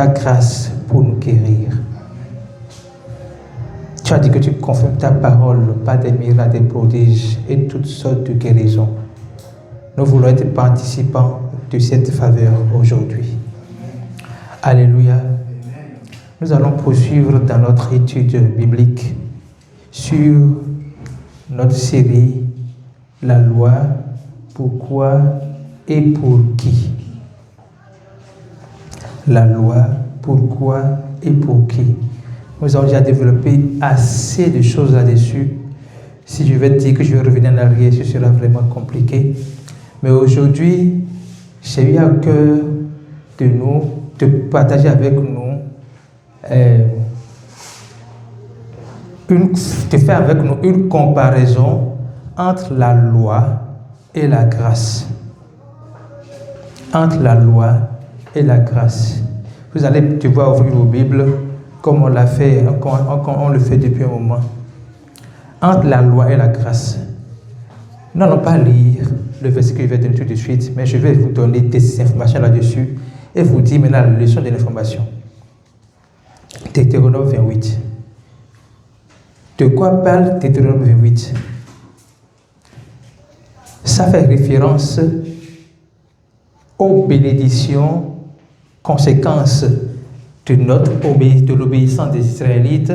ta grâce pour nous guérir. Tu as dit que tu confirmes ta parole par des miracles, des prodiges et toutes sortes de guérisons. Nous voulons être participants de cette faveur aujourd'hui. Alléluia. Nous allons poursuivre dans notre étude biblique sur notre série « La loi, pourquoi et pour qui ?» La loi, pourquoi et pour qui? Nous avons déjà développé assez de choses là-dessus. Si je vais te dire que je vais revenir en arrière, ce sera vraiment compliqué. Mais aujourd'hui, j'ai eu à cœur de partager avec nous, de faire avec nous une comparaison entre la loi et la grâce. Entre la loi et la grâce. Vous allez devoir ouvrir vos Bibles comme on l'a fait, on le fait depuis un moment. Entre la loi et la grâce. Nous n'allons pas lire le verset que je vais donner tout de suite, mais je vais vous donner des informations là-dessus et vous dire maintenant la leçon de l'information. Deutéronome 28. De quoi parle Deutéronome 28? Ça fait référence aux bénédictions, conséquences de l'obéissance des Israélites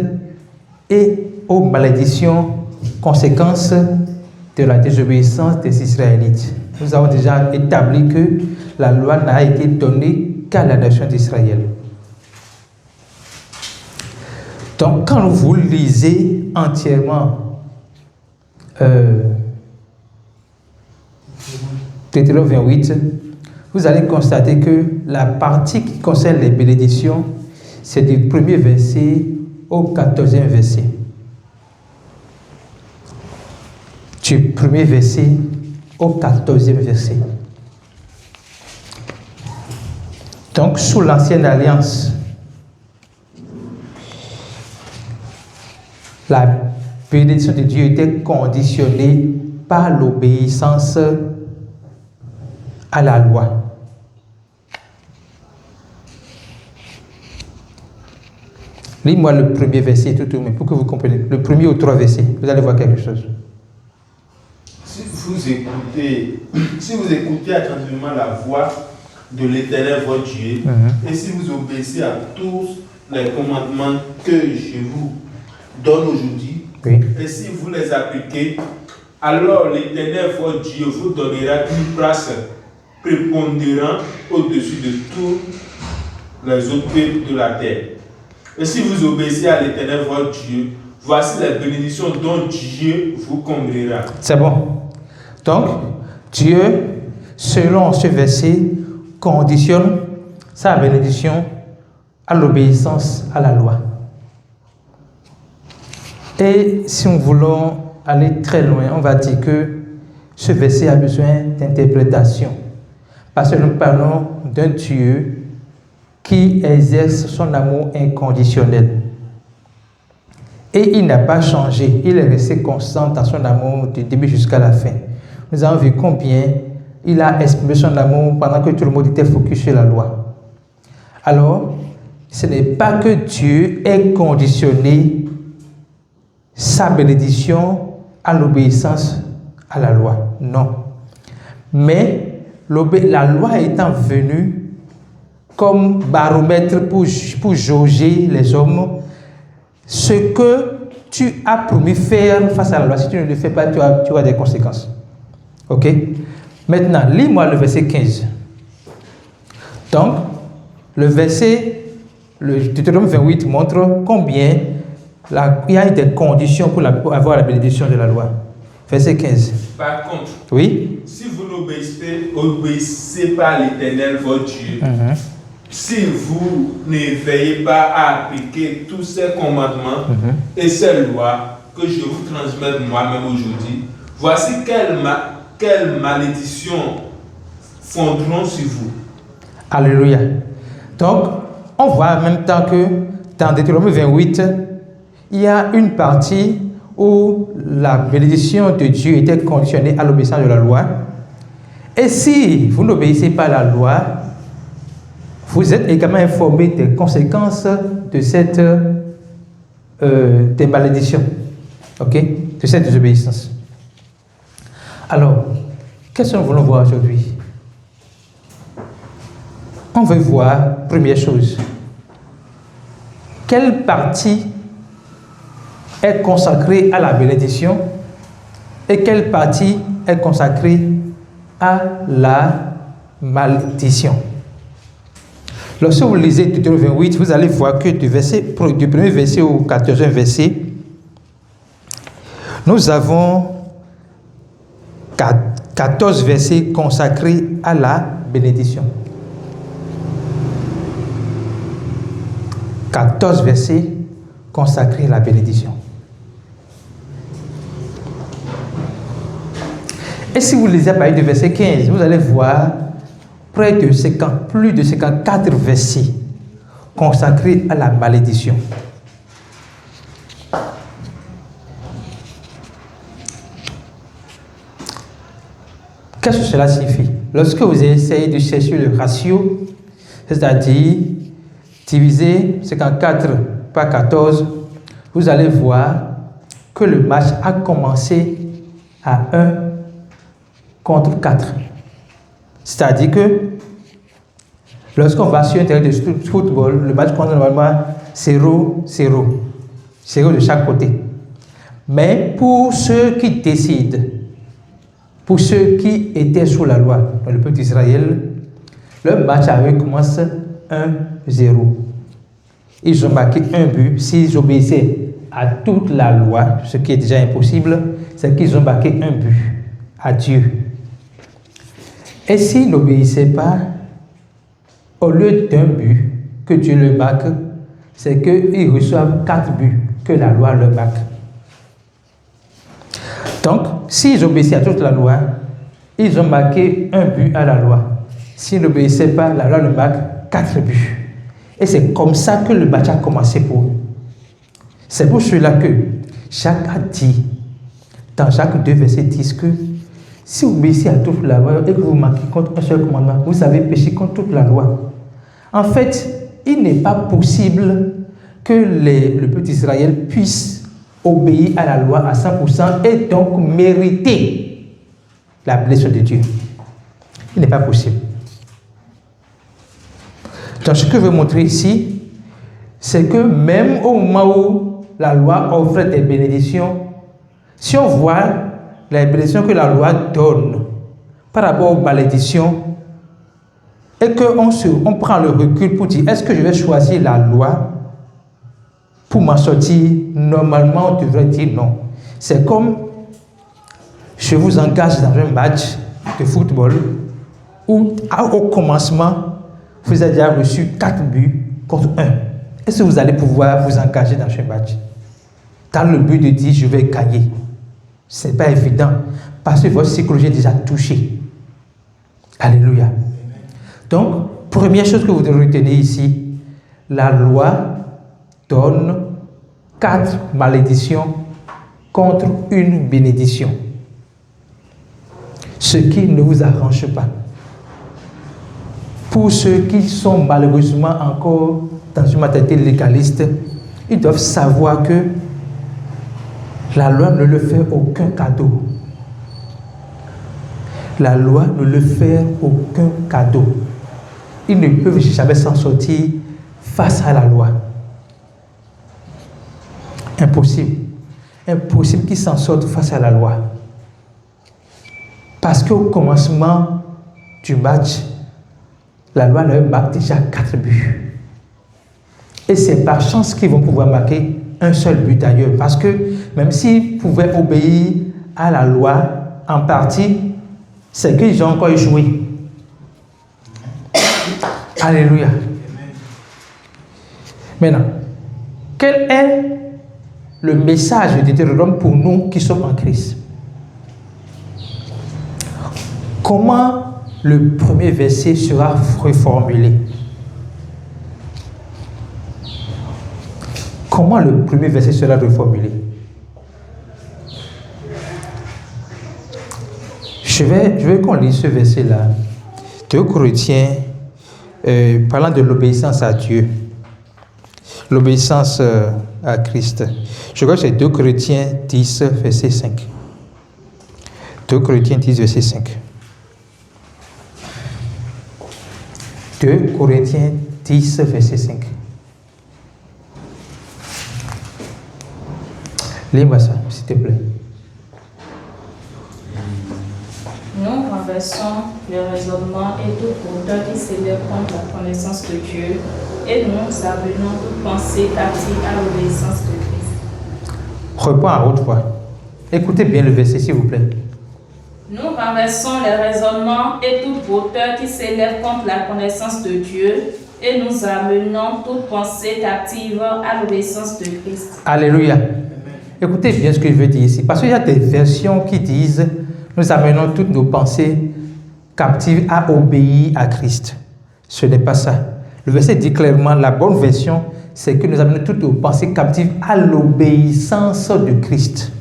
et aux malédictions, conséquences de la désobéissance des Israélites. Nous avons déjà établi que la loi n'a été donnée qu'à la nation d'Israël. Donc, quand vous lisez entièrement Deutéronome 28, vous allez constater que la partie qui concerne les bénédictions, c'est du 1er verset au 14e verset. Du 1er verset au 14e verset. Donc, sous l'ancienne alliance, la bénédiction de Dieu était conditionnée par l'obéissance à la loi. Lis-moi le premier verset tout de même pour que vous compreniez. Le premier aux 3 versets, vous allez voir quelque chose. Si vous écoutez attentivement la voix de l'Éternel votre Dieu, et si vous obéissez à tous les commandements que je vous donne aujourd'hui, et si vous les appliquez, alors l'Éternel votre Dieu vous donnera une place prépondérante au-dessus de tous les autres peuples de la terre. Et si vous obéissez à l'Éternel votre Dieu, voici les bénédictions dont Dieu vous comblera. C'est bon. Donc, Dieu, selon ce verset, conditionne sa bénédiction à l'obéissance à la loi. Et si nous voulons aller très loin, on va dire que ce verset a besoin d'interprétation. Parce que nous parlons d'un Dieu qui exerce son amour inconditionnel. Et il n'a pas changé, il est resté constant dans son amour du début jusqu'à la fin. Nous avons vu combien il a exprimé son amour pendant que tout le monde était focus sur la loi. Alors, ce n'est pas que Dieu ait conditionné sa bénédiction à l'obéissance à la loi. Non. Mais la loi étant venue comme baromètre pour jauger les hommes, ce que tu as promis faire face à la loi, si tu ne le fais pas, tu as des conséquences. Ok? Maintenant, lis-moi le verset 15. Donc, le Deutéronome 28 montre combien il y a des conditions pour avoir la bénédiction de la loi. Verset 15. Par contre, oui? Si vous n'obéissez pas à l'Éternel votre Dieu, si vous ne veillez pas à appliquer tous ces commandements et ces lois que je vous transmets moi-même aujourd'hui, voici quelles malédictions fondront sur vous. Alléluia. Donc, on voit en même temps que dans Deutéronome 28, il y a une partie où la bénédiction de Dieu était conditionnée à l'obéissance de la loi. Et si vous n'obéissez pas à la loi, vous êtes également informés des conséquences de cette des malédictions, ok, de cette désobéissance. Alors, qu'est-ce que nous voulons voir aujourd'hui? On veut voir, première chose, quelle partie est consacrée à la bénédiction et quelle partie est consacrée à la malédiction. Lorsque vous lisez Deutéronome 28, vous allez voir que du premier verset au 14e verset, nous avons 14 versets consacrés à la bénédiction. 14 versets consacrés à la bénédiction. Et si vous lisez à partir du verset 15, vous allez voir plus de 54 versets consacrés à la malédiction. Qu'est-ce que cela signifie? Lorsque vous essayez de chercher le ratio, c'est-à-dire diviser 54 par 14, vous allez voir que le match a commencé à 1 contre 4. C'est-à-dire que lorsqu'on va sur un terrain de football, le match compte normalement 0-0. 0 de chaque côté. Mais pour ceux qui décident, pour ceux qui étaient sous la loi, dans le peuple d'Israël, le match avait commencé 1-0. Ils ont marqué un but. S'ils obéissaient à toute la loi, ce qui est déjà impossible, c'est qu'ils ont marqué un but à Dieu. Et s'ils n'obéissaient pas, au lieu d'un but que Dieu leur marque, c'est qu'ils reçoivent 4 buts que la loi leur marque. Donc, s'ils obéissaient à toute la loi, ils ont marqué un but à la loi. S'ils n'obéissaient pas, la loi leur marque 4 buts. Et c'est comme ça que le match a commencé pour eux. C'est pour cela que Jacques a dit, dans Jacques 2, verset 10, que si vous obéissez à toute la loi et que vous marquez contre un seul commandement, vous avez péché contre toute la loi. En fait, il n'est pas possible que le peuple d'Israël puisse obéir à la loi à 100% et donc mériter la blessure de Dieu. Il n'est pas possible. Donc, ce que je veux montrer ici, c'est que même au moment où la loi offre des bénédictions, si on voit les bénédictions que la loi donne par rapport aux malédictions, et qu'on prend le recul pour dire, est-ce que je vais choisir la loi pour m'en sortir? Normalement, on devrait dire non. C'est comme je vous engage dans un match de football où, au commencement, vous avez déjà reçu 4 buts contre 1. Est-ce que vous allez pouvoir vous engager dans ce match dans le but de dire je vais gagner? Ce n'est pas évident parce que votre psychologie est déjà touchée. Alléluia. Donc, première chose que vous devez retenir ici, la loi donne 4 malédictions contre une bénédiction. Ce qui ne vous arrange pas. Pour ceux qui sont malheureusement encore dans une mentalité légaliste, ils doivent savoir que la loi ne leur fait aucun cadeau. La loi ne leur fait aucun cadeau. Ils ne peuvent jamais s'en sortir face à la loi. Impossible. Impossible qu'ils s'en sortent face à la loi. Parce qu'au commencement du match, la loi leur marque déjà 4 buts. Et c'est par chance qu'ils vont pouvoir marquer un seul but d'ailleurs. Parce que même s'ils pouvaient obéir à la loi en partie, c'est qu'ils ont encore échoué. Alléluia. Maintenant, quel est le message de Deutéronome pour nous qui sommes en Christ? Comment le premier verset sera reformulé? Comment le premier verset sera reformulé? Je veux qu'on lise ce verset-là. 2 Corinthiens parlant de l'obéissance à Dieu, l'obéissance à Christ. Je crois que c'est 2 Corinthiens 10, verset 5. 2 Corinthiens 10, verset 5. 2 Corinthiens 10, verset 5. Lis-moi ça, s'il te plaît. Nous renversons le raisonnement et toute hauteur qui s'élève contre la connaissance de Dieu, et nous amenons toute pensée captive à l'obéissance de Christ. Reprends à haute voix. Écoutez bien le verset, s'il vous plaît. Nous renversons les raisonnements et toute hauteur qui s'élève contre la connaissance de Dieu, et nous amenons toute pensée captive à l'obéissance de Christ. Alléluia. Écoutez bien ce que je veux dire ici, parce qu'il y a des versions qui disent nous amenons toutes nos pensées captives à obéir à Christ. Ce n'est pas ça. Le verset dit clairement, la bonne version, c'est que nous amenons toutes nos pensées captives à l'obéissance de Christ.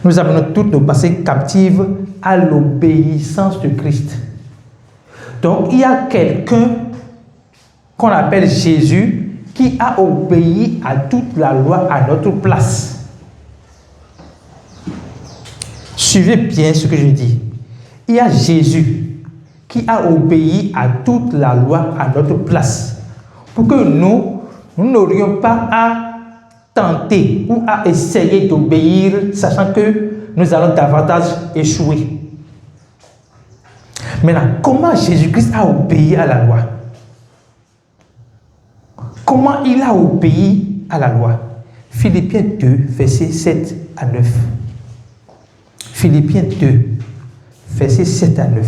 Nous amenons toutes nos pensées captives à l'obéissance de Christ. Donc, il y a quelqu'un qu'on appelle Jésus qui a obéi à toute la loi à notre place. Suivez bien ce que je dis. Il y a Jésus qui a obéi à toute la loi à notre place. Pour que nous n'aurions pas à tenter ou à essayer d'obéir, sachant que nous allons davantage échouer. Maintenant, comment Jésus-Christ a obéi à la loi? Comment il a obéi à la loi? Philippiens 2, versets 7 à 9. Philippiens 2, versets 7 à 9.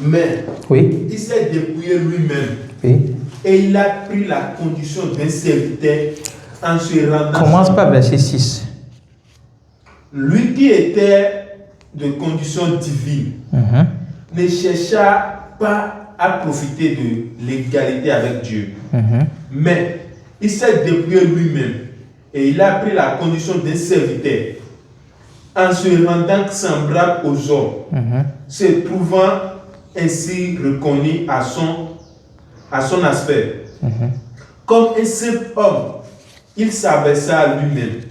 Mais Oui. il s'est dépouillé lui-même. Oui. Et il a pris la condition d'un serviteur en se rendant. Commence par verset 6. Lui qui était de condition divine ne chercha pas à profiter de l'égalité avec Dieu. Mais il s'est dépouillé lui-même et il a pris la condition d'un serviteur en se rendant semblable aux hommes, se trouvant ainsi reconnu à son aspect. Comme un simple homme, il s'abaissa à lui-même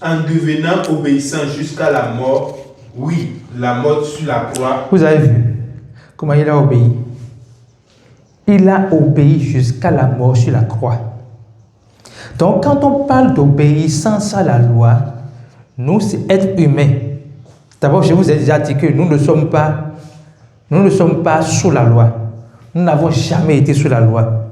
en devenant obéissant jusqu'à la mort. Oui, la mort sur la croix. Vous avez vu comment il a obéi? Il a obéi jusqu'à la mort sur la croix. Donc, quand on parle d'obéissance à la loi, nous, c'est être humain. D'abord, je vous ai déjà dit que nous ne sommes pas sous la loi. Nous n'avons jamais été sous la loi.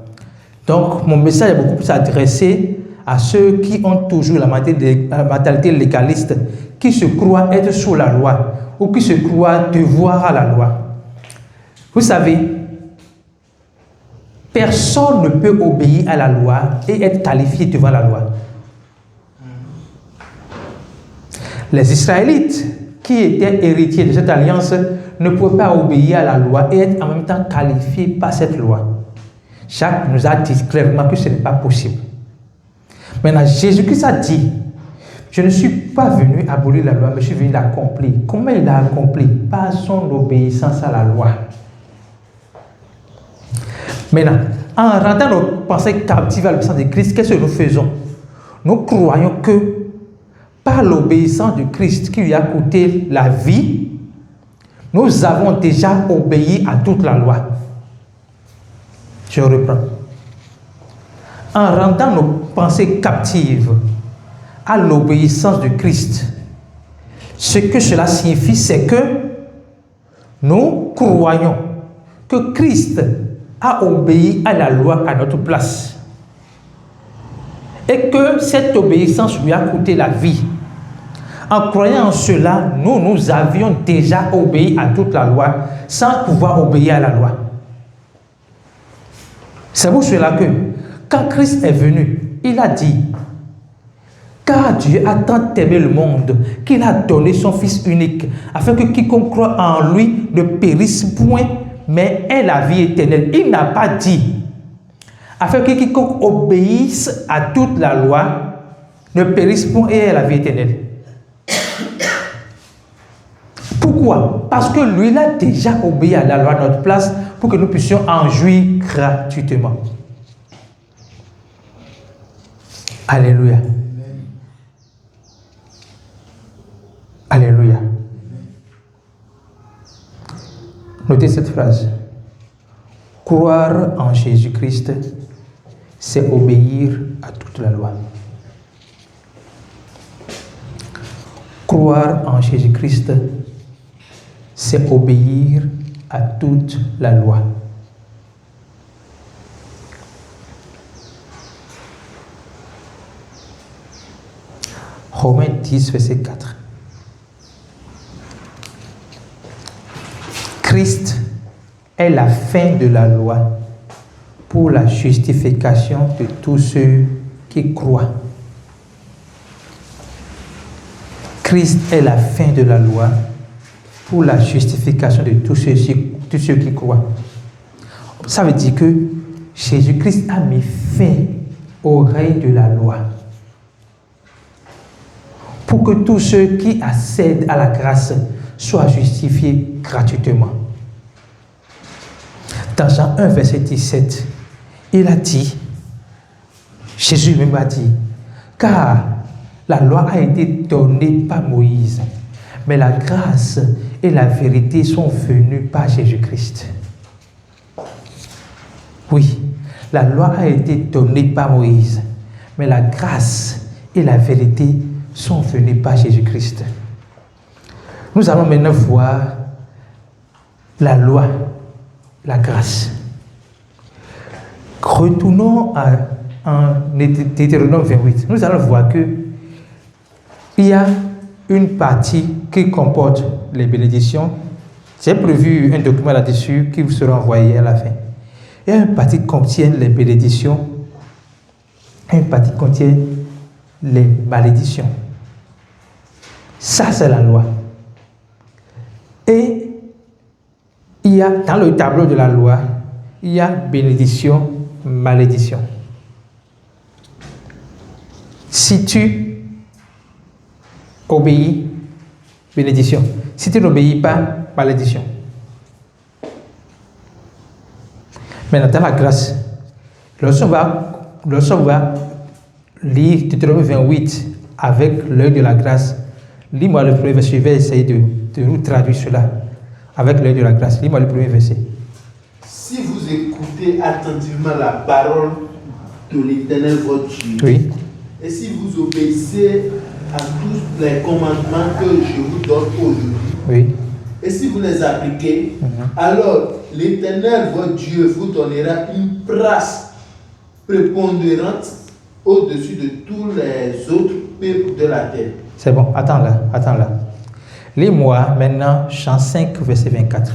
Donc, mon message est beaucoup plus adressé à ceux qui ont toujours la mentalité légaliste, qui se croient être sous la loi ou qui se croient devoir à la loi. Vous savez, personne ne peut obéir à la loi et être qualifié devant la loi. Les Israélites, qui étaient héritiers de cette alliance, ne pouvaient pas obéir à la loi et être en même temps qualifiés par cette loi. Jacques nous a dit clairement que ce n'est pas possible. Maintenant, Jésus-Christ a dit, je ne suis pas venu abolir la loi, mais je suis venu l'accomplir. Comment il l'a accompli? Par son obéissance à la loi. Maintenant, en rendant nos pensées captives à l'obéissance de Christ, qu'est-ce que nous faisons? Nous croyons que par l'obéissance de Christ qui lui a coûté la vie, nous avons déjà obéi à toute la loi. Je reprends. En rendant nos pensées captives à l'obéissance de Christ, ce que cela signifie, c'est que nous croyons que Christ a obéi à la loi à notre place et que cette obéissance lui a coûté la vie. En croyant en cela, nous avions déjà obéi à toute la loi sans pouvoir obéir à la loi. C'est pour cela que quand Christ est venu, il a dit, car Dieu a tant aimé le monde qu'il a donné son Fils unique, afin que quiconque croit en lui ne périsse point, mais ait la vie éternelle. Il n'a pas dit, afin que quiconque obéisse à toute la loi ne périsse point et ait la vie éternelle. Pourquoi? Parce que lui, il a déjà obéi à la loi à notre place pour que nous puissions en jouir gratuitement. Alléluia. Alléluia. Notez cette phrase. Croire en Jésus-Christ, c'est obéir à toute la loi. Croire en Jésus-Christ, c'est obéir à toute la loi. Romains 10, verset 4. Christ est la fin de la loi pour la justification de tous ceux qui croient. Christ est la fin de la loi pour la justification de tous ceux qui croient. Ça veut dire que Jésus-Christ a mis fin au règne de la loi pour que tous ceux qui accèdent à la grâce soient justifiés gratuitement. Dans Jean 1, verset 17, il a dit, Jésus même a dit, car la loi a été donnée par Moïse, mais la grâce et la vérité sont venues par Jésus-Christ. Oui, la loi a été donnée par Moïse, mais la grâce et la vérité sont venues par Jésus-Christ. Nous allons maintenant voir la loi, la grâce. Retournons en Deutéronome 28. Nous allons voir que il y a une partie qui comporte les bénédictions. J'ai prévu un document là-dessus qui vous sera envoyé à la fin. Il y a une partie qui contient les bénédictions, une partie qui contient les malédictions. Ça, c'est la loi. Et il y a, dans le tableau de la loi, il y a bénédiction, malédiction. Si tu obéis, bénédiction. Si tu n'obéis pas, malédiction. Maintenant, dans la grâce, lorsqu'on va lire Deutéronome 28 avec l'œil de la grâce, lis-moi le premier verset, je vais essayer de nous traduire cela avec l'œil de la grâce. Lis-moi le premier verset. Si vous écoutez attentivement la parole de l'Éternel votre Dieu, oui. Et si vous obéissez à tous les commandements que je vous donne aujourd'hui, Oui. Et si vous les appliquez, alors l'Éternel, votre Dieu, vous donnera une place prépondérante au-dessus de tous les autres peuples de la terre. C'est bon, attends là. Lis-moi maintenant Chant 5, verset 24.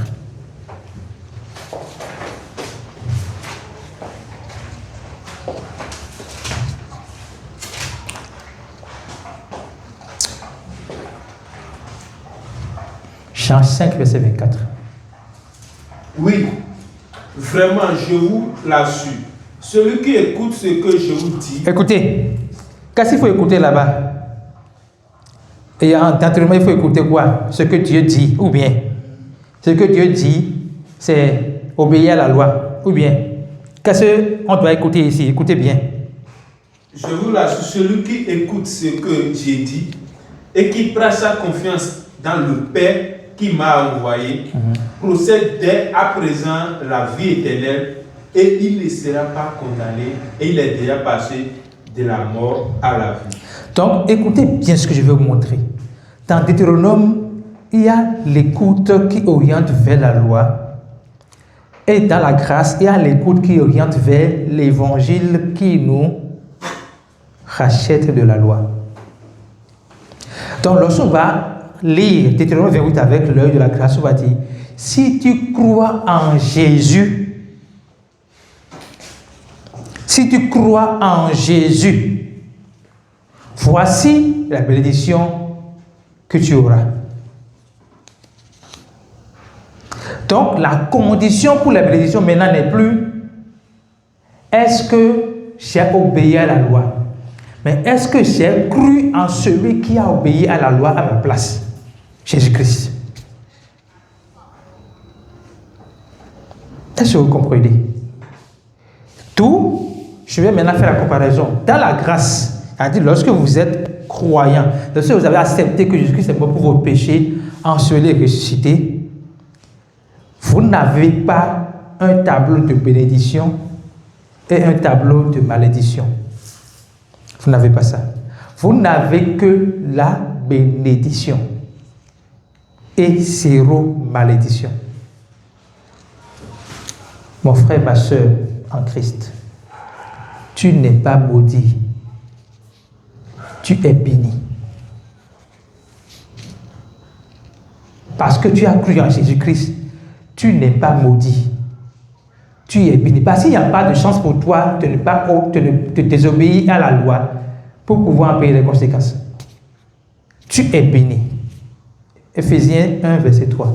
Chant 5, verset 24. Oui, vraiment, je vous l'assure. Celui qui écoute ce que je vous dis. Écoutez, qu'est-ce qu'il faut écouter là-bas? Et en entraînement, il faut écouter quoi? Ce que Dieu dit, ou bien ce que Dieu dit, c'est obéir à la loi, ou bien qu'est-ce qu'on doit écouter ici? Écoutez bien. Je vous l'assure, celui qui écoute ce que j'ai dit et qui prend sa confiance dans le Père qui m'a envoyé, procède dès à présent la vie éternelle et il ne sera pas condamné et il est déjà passé de la mort à la vie. Donc, écoutez bien ce que je vais vous montrer. Dans Deutéronome, il y a l'écoute qui oriente vers la loi. Et dans la grâce, il y a l'écoute qui oriente vers l'évangile qui nous rachète de la loi. Donc, lorsqu'on va lire Deutéronome 28 avec l'œil de la grâce, on va dire, si tu crois en Jésus, voici la bénédiction que tu auras. Donc, la condition pour la bénédiction maintenant n'est plus est-ce que j'ai obéi à la loi, mais est-ce que j'ai cru en celui qui a obéi à la loi à ma place, Jésus-Christ. Est-ce que vous comprenez? Tout, je vais maintenant faire la comparaison. Dans la grâce, c'est-à-dire lorsque vous êtes croyant, lorsque vous avez accepté que Jésus-Christ est mort pour vos péchés, enseveli et ressuscité, vous n'avez pas un tableau de bénédiction et un tableau de malédiction. Vous n'avez pas ça. Vous n'avez que la bénédiction et zéro malédiction. Mon frère, ma soeur en Christ, tu n'es pas maudit, tu es béni. Parce que tu as cru en Jésus-Christ, tu n'es pas maudit, tu es béni. Parce qu'il n'y a pas de chance pour toi de ne pas de désobéir à la loi pour pouvoir en payer les conséquences. Tu es béni. Éphésiens 1, verset 3.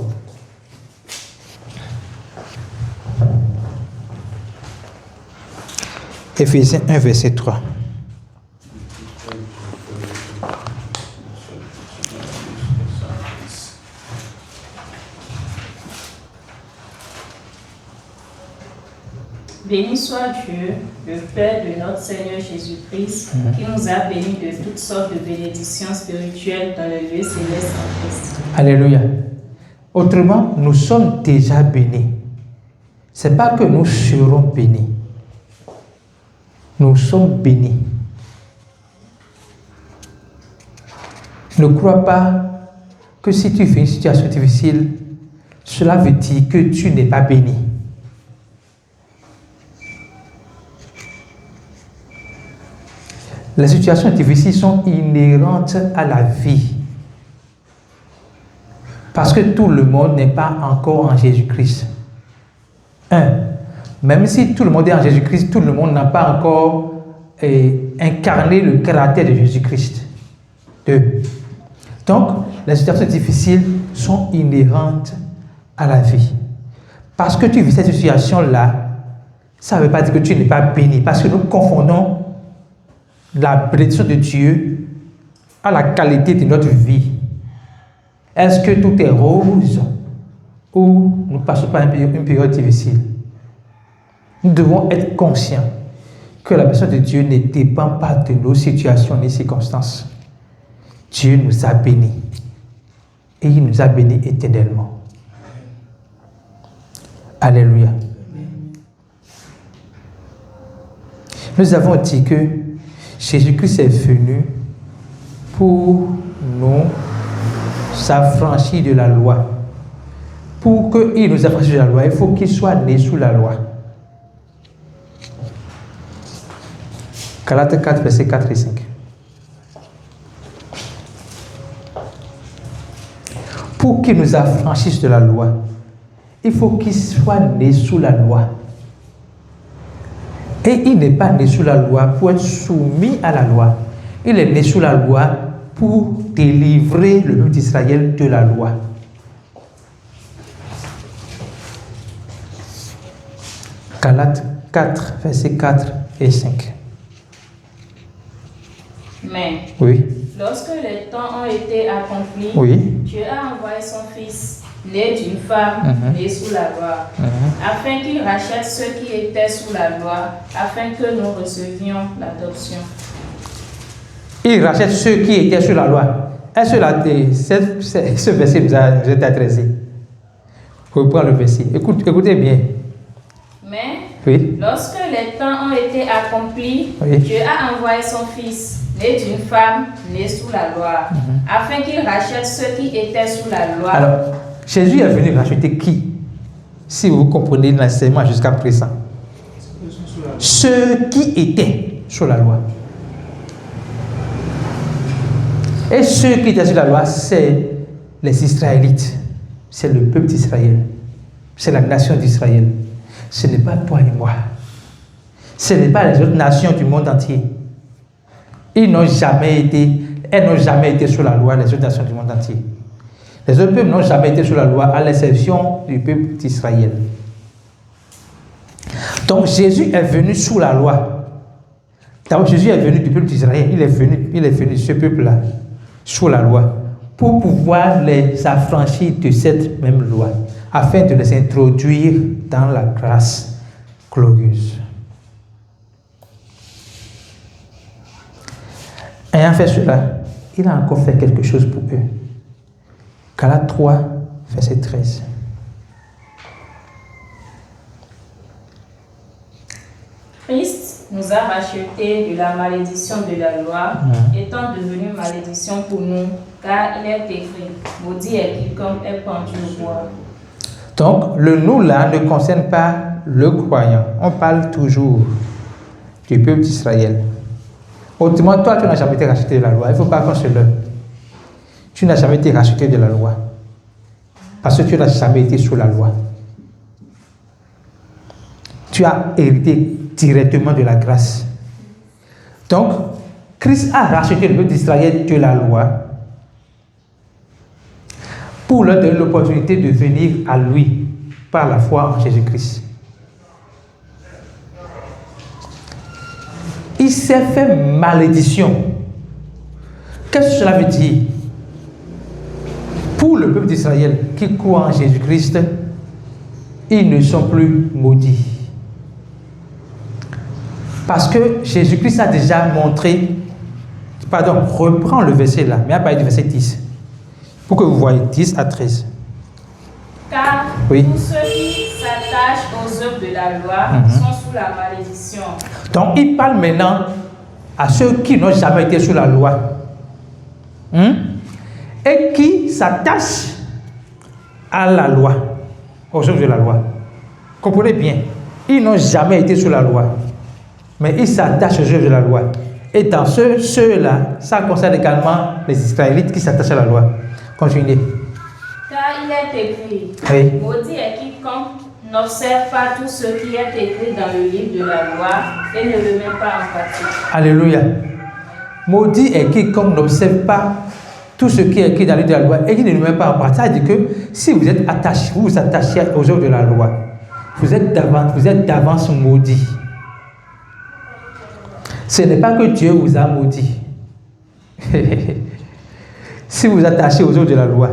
Éphésiens 1, verset 3. Béni soit Dieu, le Père de notre Seigneur Jésus-Christ, qui nous a bénis de toutes sortes de bénédictions spirituelles dans le lieu céleste en Christ. Alléluia. Autrement, nous sommes déjà bénis. Ce n'est pas que nous serons bénis. Nous sommes bénis. Ne crois pas que si tu fais une situation difficile, cela veut dire que tu n'es pas béni. Les situations difficiles sont inhérentes à la vie. Parce que tout le monde n'est pas encore en Jésus-Christ. Même si tout le monde est en Jésus-Christ, tout le monde n'a pas encore incarné le caractère de Jésus-Christ. 2. Donc, les situations difficiles sont inhérentes à la vie. Parce que tu vis cette situation-là, ça ne veut pas dire que tu n'es pas béni. Parce que nous confondons la bénédiction de Dieu à la qualité de notre vie. Est-ce que tout est rose ou nous ne passons pas une période difficile? Nous devons être conscients que la bénédiction de Dieu ne dépend pas de nos situations ni circonstances. Dieu nous a bénis et il nous a bénis éternellement. Alléluia. Nous avons dit que Jésus-Christ est venu pour nous s'affranchir de la loi. Pour qu'il nous affranchisse de la loi, il faut qu'il soit né sous la loi. Galates 4, versets 4 et 5. Pour qu'il nous affranchisse de la loi, il faut qu'il soit né sous la loi. Et il n'est pas né sous la loi pour être soumis à la loi. Il est né sous la loi pour délivrer le peuple d'Israël de la loi. Galates 4, versets 4 et 5. Mais, oui. Lorsque les temps ont été accomplis, oui. Dieu a envoyé son Fils, né d'une femme, né sous la loi, afin qu'il rachète ceux qui étaient sous la loi, afin que nous recevions l'adoption. Il rachète ceux qui étaient sous la loi. Est-ce que ce verset nous a été adressé? Vous reprendre le verset. Écoutez bien. Mais, oui. Lorsque les temps ont été accomplis, oui. Dieu a envoyé son Fils, né d'une femme, né sous la loi, afin qu'il rachète ceux qui étaient sous la loi. Alors, Jésus est venu racheter qui? Si vous comprenez l'enseignement jusqu'à présent. Ceux qui étaient sous la loi. Et ceux qui étaient sous la loi, c'est les Israélites. C'est le peuple d'Israël. C'est la nation d'Israël. Ce n'est pas toi et moi. Ce n'est pas les autres nations du monde entier. Elles n'ont jamais été sous la loi, les autres nations du monde entier. Les autres peuples n'ont jamais été sous la loi, à l'exception du peuple d'Israël. Donc Jésus est venu sous la loi. D'abord, Jésus est venu du peuple d'Israël. Il est venu de ce peuple-là, sous la loi, pour pouvoir les affranchir de cette même loi. afin de les introduire dans la grâce glorieuse. Ayant fait cela, il a encore fait quelque chose pour eux. Galates 3, verset 13. Christ nous a rachetés de la malédiction de la loi, étant devenu malédiction pour nous, car il est écrit, maudit est quiconque est pendu au bois. Donc, le nous là ne concerne pas le croyant. On parle toujours du peuple d'Israël. Autrement, toi, tu n'as jamais été racheté de la loi. Il ne faut pas qu'on se leurre. Tu n'as jamais été racheté de la loi. Parce que tu n'as jamais été sous la loi. Tu as hérité directement de la grâce. Donc, Christ a racheté le peuple d'Israël de la loi pour leur donner l'opportunité de venir à lui par la foi en Jésus-Christ. Il s'est fait malédiction. Qu'est-ce que cela veut dire? Pour le peuple d'Israël qui croit en Jésus-Christ, ils ne sont plus maudits. Parce que Jésus-Christ a déjà montré, reprends le verset là, mais à partir du verset 10, pour que vous voyez 10 à 13. Car tous ceux qui s'attachent aux œuvres de la loi sont sous la malédiction. Donc il parle maintenant à ceux qui n'ont jamais été sous la loi et qui s'attachent à la loi, aux œuvres de la loi. Comprenez bien, ils n'ont jamais été sous la loi, mais ils s'attachent aux œuvres de la loi. Et dans ceux-là, ça concerne également les Israélites qui s'attachent à la loi. Continuez. Car il est écrit, maudit est quiconque n'observe pas tout ce qui est écrit dans le livre de la loi et ne le met pas en pratique. Alléluia. Maudit est quiconque n'observe pas tout ce qui est écrit dans le livre de la loi et qui ne le met pas en pratique. Ça veut dire que si vous êtes attaché, vous vous attachez aux œuvres de la loi, vous êtes d'avance maudit. Ce n'est pas que Dieu vous a maudit. Si vous attachez aux œuvres de la loi,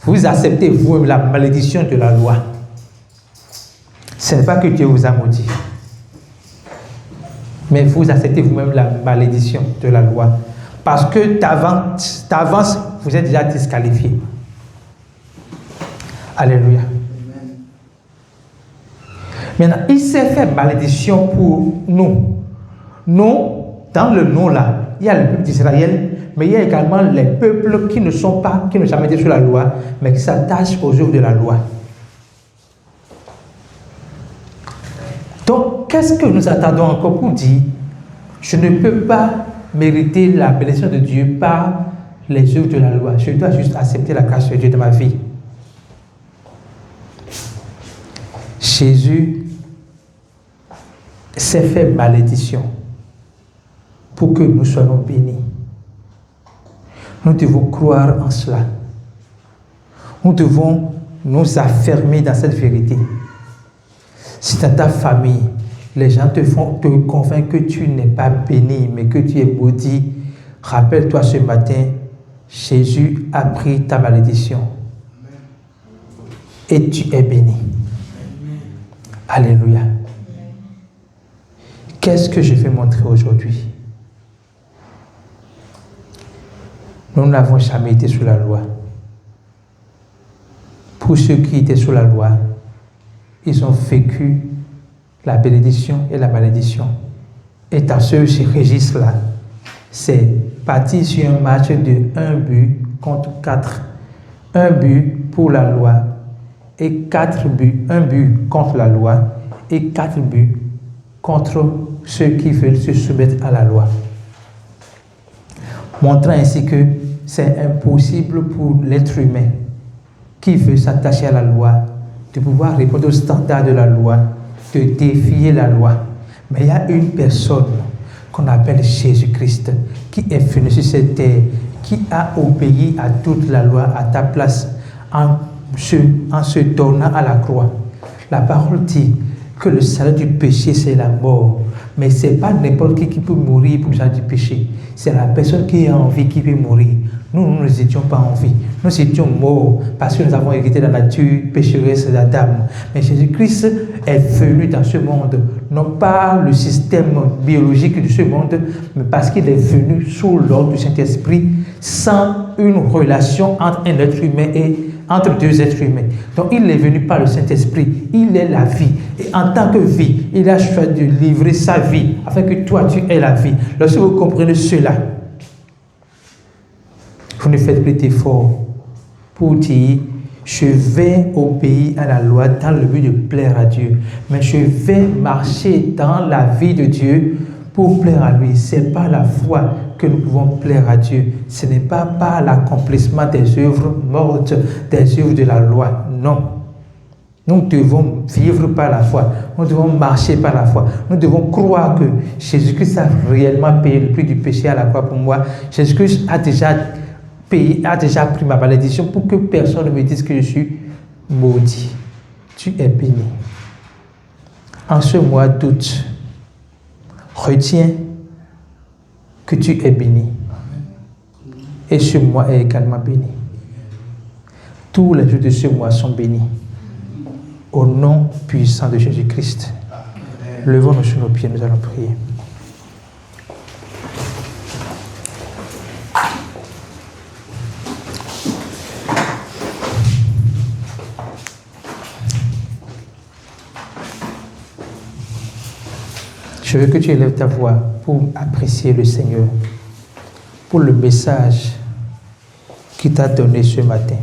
vous acceptez vous-même la malédiction de la loi. Ce n'est pas que Dieu vous a maudit, mais vous acceptez vous-même la malédiction de la loi. Parce que d'avance, vous êtes déjà disqualifié. Alléluia. Maintenant, il s'est fait malédiction pour nous. Nous, dans le nom là, il y a le peuple d'Israël, mais il y a également les peuples qui n'ont jamais été sous la loi, mais qui s'attachent aux œuvres de la loi. Donc, qu'est-ce que nous attendons encore pour dire? Je ne peux pas mériter la bénédiction de Dieu par les œuvres de la loi. Je dois juste accepter la grâce de Dieu dans ma vie. Jésus s'est fait malédiction pour que nous soyons bénis. Nous devons croire en cela. Nous devons nous affermer dans cette vérité. Si dans ta famille, les gens te convainquent que tu n'es pas béni, mais que tu es maudit, rappelle-toi ce matin, Jésus a pris ta malédiction. Et tu es béni. Alléluia. Qu'est-ce que je vais montrer aujourd'hui? Nous n'avons jamais été sous la loi. Pour ceux qui étaient sous la loi, ils ont vécu la bénédiction et la malédiction. Et dans ce registre-là, c'est parti sur un match de 1 but contre 4. 1 but pour la loi et 4 buts. 1 but contre la loi et 4 buts contre ceux qui veulent se soumettre à la loi. Montrant ainsi que c'est impossible pour l'être humain qui veut s'attacher à la loi de pouvoir répondre aux standards de la loi, de défier la loi. Mais il y a une personne qu'on appelle Jésus-Christ qui est venu sur cette terre, qui a obéi à toute la loi à ta place en se donnant à la croix. La parole dit, que le salaire du péché, c'est la mort. Mais ce n'est pas n'importe qui peut mourir pour le salaire du péché. C'est la personne qui a envie qui peut mourir. Nous n'étions pas en vie. Nous étions morts parce que nous avons hérité de la nature pécheresse d'Adam. Mais Jésus-Christ est venu dans ce monde, non pas le système biologique de ce monde, mais parce qu'il est venu sous l'ordre du Saint-Esprit, sans une relation entre un être humain et entre deux êtres humains. Donc il est venu par le Saint-Esprit, il est la vie. Et en tant que vie, il a choisi de livrer sa vie afin que toi tu aies la vie. Lorsque vous comprenez cela, vous ne faites plus d'efforts pour dire je vais obéir à la loi dans le but de plaire à Dieu. Mais je vais marcher dans la vie de Dieu pour plaire à lui. Ce n'est pas la foi que nous pouvons plaire à Dieu. Ce n'est pas par l'accomplissement des œuvres mortes, des œuvres de la loi. Non. Nous devons vivre par la foi. Nous devons marcher par la foi. Nous devons croire que Jésus-Christ a réellement payé le prix du péché à la croix pour moi. Jésus-Christ a déjà payé, a déjà pris ma malédiction pour que personne ne me dise que je suis maudit. Tu es béni. En ce mois d'août, retiens que tu es béni. Et ce mois est également béni. Tous les jours de ce mois sont bénis. Au nom puissant de Jésus-Christ. Levons-nous sur nos pieds, nous allons prier. Je veux que tu élèves ta voix pour apprécier le Seigneur, pour le message qu'il t'a donné ce matin.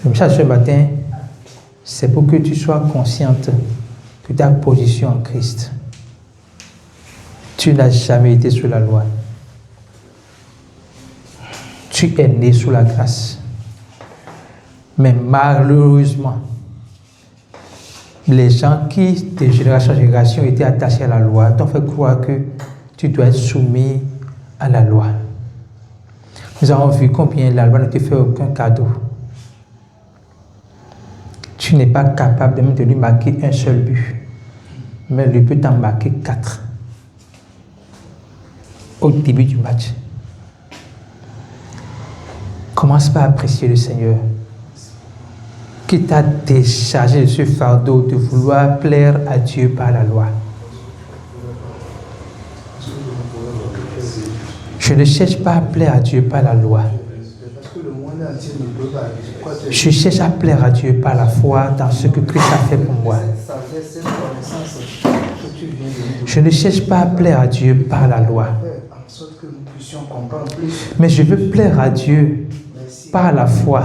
Le message ce matin, c'est pour que tu sois consciente de ta position en Christ. Tu n'as jamais été sous la loi. Tu es né sous la grâce. Mais malheureusement, les gens qui, de génération en génération, étaient attachés à la loi, t'ont fait croire que tu dois être soumis à la loi. Nous avons vu combien la loi ne te fait aucun cadeau. Tu n'es pas capable même de lui marquer un seul but, mais lui peut t'en marquer 4 au début du match. Commence par apprécier le Seigneur qui t'a déchargé de ce fardeau de vouloir plaire à Dieu par la loi. Je ne cherche pas à plaire à Dieu par la loi. Je cherche à plaire à Dieu par la foi dans ce que Christ a fait pour moi. Je ne cherche pas à plaire à Dieu par la loi. Mais je veux plaire à Dieu par la foi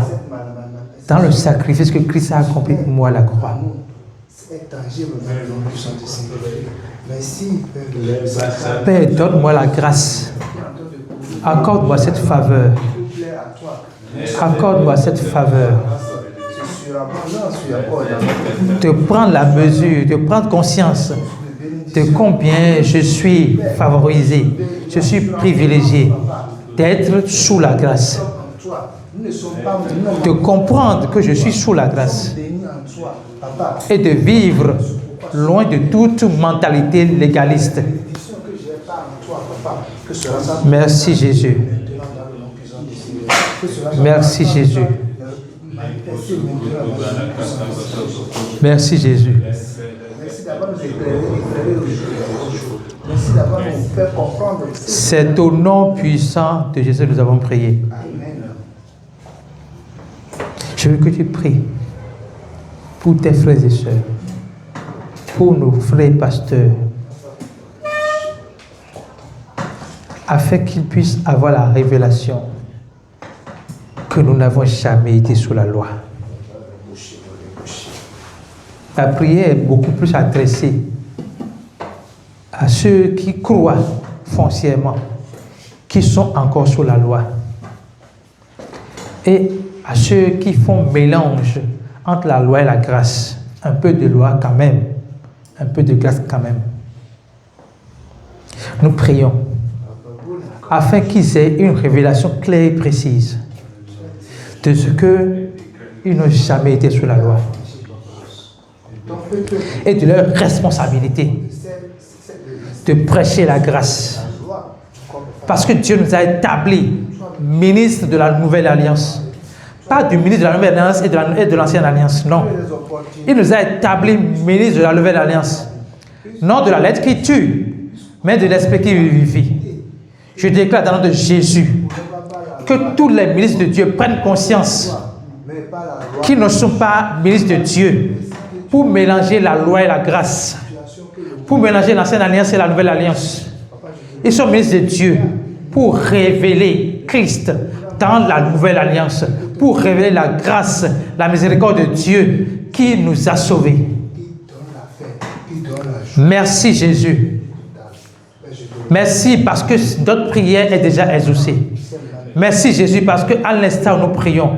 dans le sacrifice que Christ a accompli pour moi à la croix. Père, donne-moi la grâce. Accorde-moi cette faveur. Accorde-moi cette faveur. De prendre la mesure, de prendre conscience de combien je suis favorisé, je suis privilégié d'être sous la grâce. De comprendre que je suis sous la grâce et de vivre loin de toute mentalité légaliste. Merci Jésus. Merci Jésus. Merci Jésus. C'est au nom puissant de Jésus que nous avons prié. Je veux que tu pries pour tes frères et sœurs, pour nos frères pasteurs, afin qu'ils puissent avoir la révélation que nous n'avons jamais été sous la loi. La prière est beaucoup plus adressée à ceux qui croient foncièrement, qui sont encore sous la loi, et à ceux qui font mélange entre la loi et la grâce. Un peu de loi quand même, un peu de grâce quand même. Nous prions afin qu'ils aient une révélation claire et précise de ce que ils n'ont jamais été sous la loi. Et de leur responsabilité de prêcher la grâce. Parce que Dieu nous a établis ministres de la nouvelle alliance. Pas du ministre de la nouvelle alliance et de l'ancienne alliance, non. Il nous a établis ministres de la nouvelle alliance. Non de la lettre qui tue, mais de l'esprit qui vivifie. Je déclare dans le nom de Jésus que tous les ministres de Dieu prennent conscience qu'ils ne sont pas ministres de Dieu pour mélanger la loi et la grâce, pour mélanger l'ancienne alliance et la nouvelle alliance. Ils sont ministres de Dieu pour révéler Christ dans la nouvelle alliance, pour révéler la grâce, la miséricorde de Dieu qui nous a sauvés. Merci Jésus. Merci parce que notre prière est déjà exaucée. Merci Jésus parce qu'à l'instant où nous prions,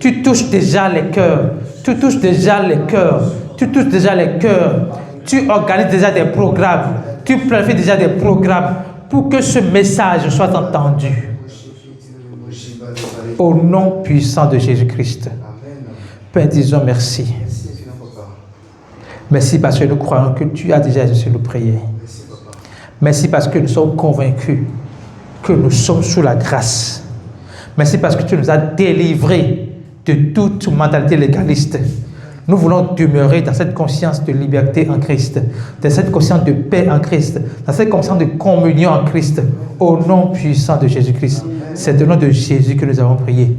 tu touches déjà les cœurs. Tu touches déjà les cœurs. Tu touches déjà les cœurs. Tu organises déjà des programmes. Tu planifies déjà des programmes pour que ce message soit entendu. Au nom puissant de Jésus-Christ. Père, disons merci. Merci parce que nous croyons que tu as déjà exaucé nos prières. Merci parce que nous sommes convaincus que nous sommes sous la grâce. Merci parce que tu nous as délivrés de toute mentalité légaliste. Nous voulons demeurer dans cette conscience de liberté en Christ, dans cette conscience de paix en Christ, dans cette conscience de communion en Christ, au nom puissant de Jésus-Christ. C'est au nom de Jésus que nous avons prié.